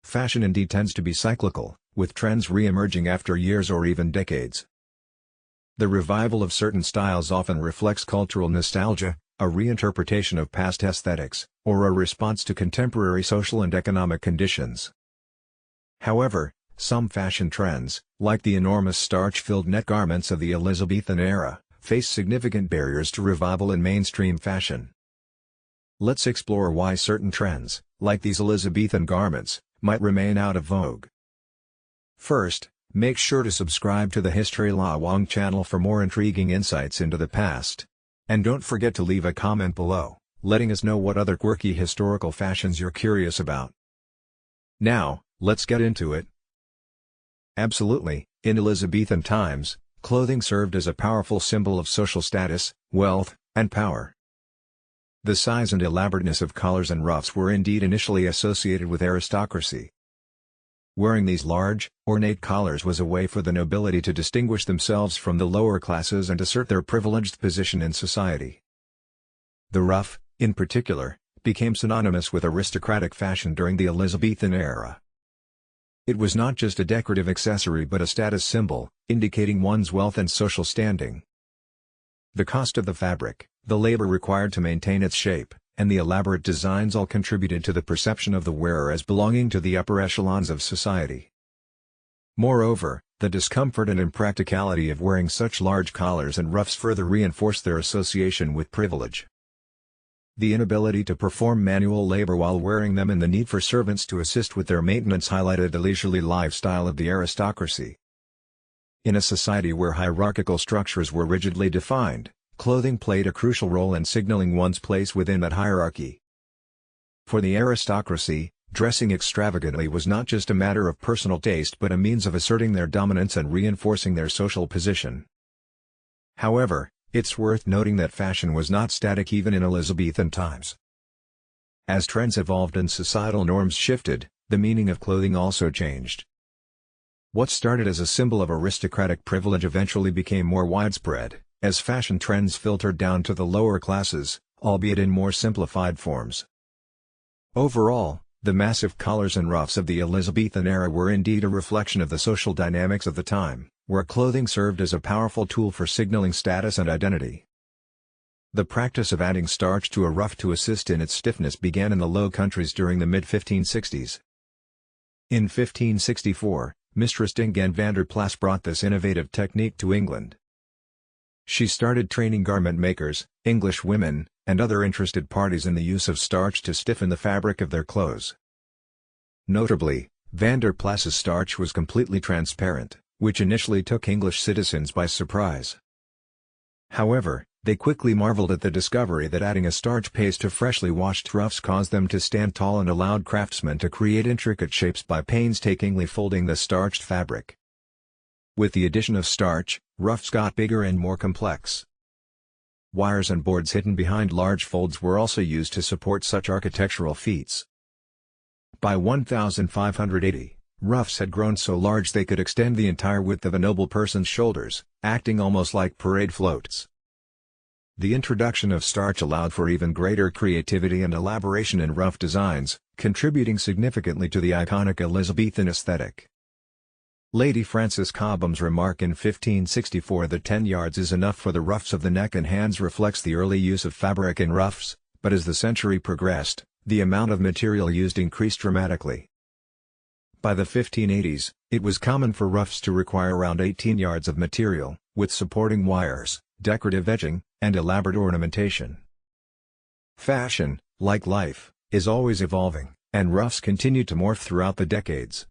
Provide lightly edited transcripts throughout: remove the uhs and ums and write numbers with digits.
Fashion indeed tends to be cyclical, with trends re-emerging after years or even decades. The revival of certain styles often reflects cultural nostalgia, a reinterpretation of past aesthetics, or a response to contemporary social and economic conditions. However, some fashion trends, like the enormous starch-filled net garments of the Elizabethan era, face significant barriers to revival in mainstream fashion. Let's explore why certain trends, like these Elizabethan garments, might remain out of vogue. First, make sure to subscribe to the History La Wong channel for more intriguing insights into the past. And don't forget to leave a comment below, letting us know what other quirky historical fashions you're curious about. Now, let's get into it. Absolutely, in Elizabethan times, clothing served as a powerful symbol of social status, wealth, and power. The size and elaborateness of collars and ruffs were indeed initially associated with aristocracy. Wearing these large, ornate collars was a way for the nobility to distinguish themselves from the lower classes and assert their privileged position in society. The ruff, in particular, became synonymous with aristocratic fashion during the Elizabethan era. It was not just a decorative accessory but a status symbol, indicating one's wealth and social standing. The cost of the fabric, the labor required to maintain its shape, and the elaborate designs all contributed to the perception of the wearer as belonging to the upper echelons of society. Moreover, the discomfort and impracticality of wearing such large collars and ruffs further reinforced their association with privilege. The inability to perform manual labor while wearing them and the need for servants to assist with their maintenance highlighted the leisurely lifestyle of the aristocracy. In a society where hierarchical structures were rigidly defined, clothing played a crucial role in signaling one's place within that hierarchy. For the aristocracy, dressing extravagantly was not just a matter of personal taste but a means of asserting their dominance and reinforcing their social position. However, it's worth noting that fashion was not static even in Elizabethan times. As trends evolved and societal norms shifted, the meaning of clothing also changed. What started as a symbol of aristocratic privilege eventually became more widespread, as fashion trends filtered down to the lower classes, albeit in more simplified forms. Overall, the massive collars and ruffs of the Elizabethan era were indeed a reflection of the social dynamics of the time, where clothing served as a powerful tool for signaling status and identity. The practice of adding starch to a ruff to assist in its stiffness began in the Low Countries during the mid-1560s. In 1564, Mistress Dingen van der Plas brought this innovative technique to England. She started training garment makers, English women, and other interested parties in the use of starch to stiffen the fabric of their clothes. Notably, van der Plas's starch was completely transparent, which initially took English citizens by surprise. However, they quickly marveled at the discovery that adding a starch paste to freshly washed ruffs caused them to stand tall and allowed craftsmen to create intricate shapes by painstakingly folding the starched fabric. With the addition of starch, ruffs got bigger and more complex. Wires and boards hidden behind large folds were also used to support such architectural feats. By 1580, ruffs had grown so large they could extend the entire width of a noble person's shoulders, acting almost like parade floats. The introduction of starch allowed for even greater creativity and elaboration in ruff designs, contributing significantly to the iconic Elizabethan aesthetic. Lady Frances Cobham's remark in 1564 that 10 yards is enough for the ruffs of the neck and hands reflects the early use of fabric in ruffs, but as the century progressed, the amount of material used increased dramatically. By the 1580s, it was common for ruffs to require around 18 yards of material, with supporting wires, decorative edging, and elaborate ornamentation. Fashion, like life, is always evolving, and ruffs continued to morph throughout the decades.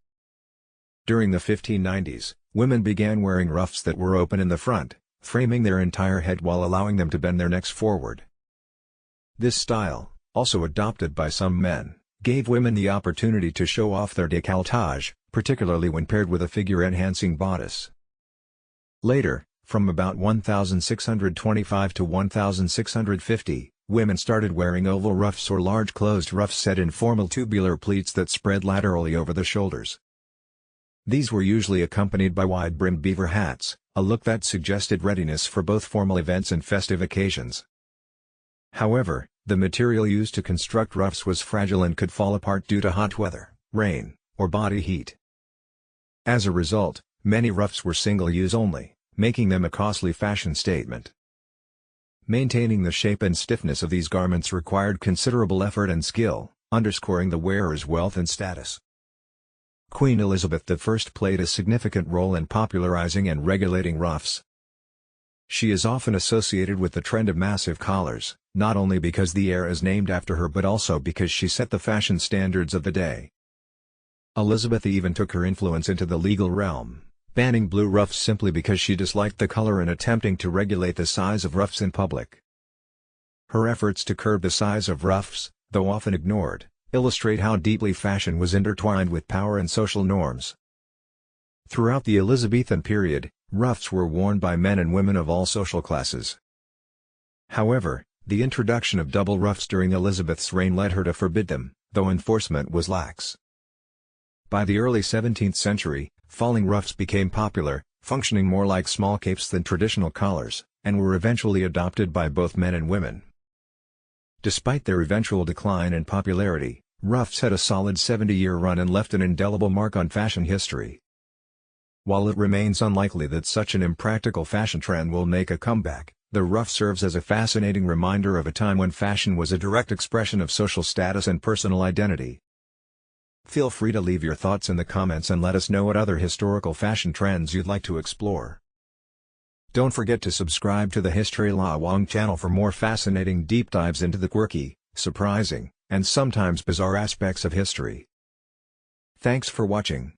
During the 1590s, women began wearing ruffs that were open in the front, framing their entire head while allowing them to bend their necks forward. This style, also adopted by some men, gave women the opportunity to show off their décolletage, particularly when paired with a figure-enhancing bodice. Later, from about 1625 to 1650, women started wearing oval ruffs or large closed ruffs set in formal tubular pleats that spread laterally over the shoulders. These were usually accompanied by wide-brimmed beaver hats, a look that suggested readiness for both formal events and festive occasions. However, the material used to construct ruffs was fragile and could fall apart due to hot weather, rain, or body heat. As a result, many ruffs were single-use only, making them a costly fashion statement. Maintaining the shape and stiffness of these garments required considerable effort and skill, underscoring the wearer's wealth and status. Queen Elizabeth I played a significant role in popularizing and regulating ruffs. She is often associated with the trend of massive collars, not only because the era is named after her but also because she set the fashion standards of the day. Elizabeth even took her influence into the legal realm, banning blue ruffs simply because she disliked the color and attempting to regulate the size of ruffs in public. Her efforts to curb the size of ruffs, though often ignored, illustrate how deeply fashion was intertwined with power and social norms. Throughout the Elizabethan period, ruffs were worn by men and women of all social classes. However, the introduction of double ruffs during Elizabeth's reign led her to forbid them, though enforcement was lax. By the early 17th century, falling ruffs became popular, functioning more like small capes than traditional collars, and were eventually adopted by both men and women. Despite their eventual decline in popularity, ruffs had a solid 70-year run and left an indelible mark on fashion history. While it remains unlikely that such an impractical fashion trend will make a comeback, the ruff serves as a fascinating reminder of a time when fashion was a direct expression of social status and personal identity. Feel free to leave your thoughts in the comments and let us know what other historical fashion trends you'd like to explore. Don't forget to subscribe to the History Lawang channel for more fascinating deep dives into the quirky, surprising, and sometimes bizarre aspects of history. Thanks for watching.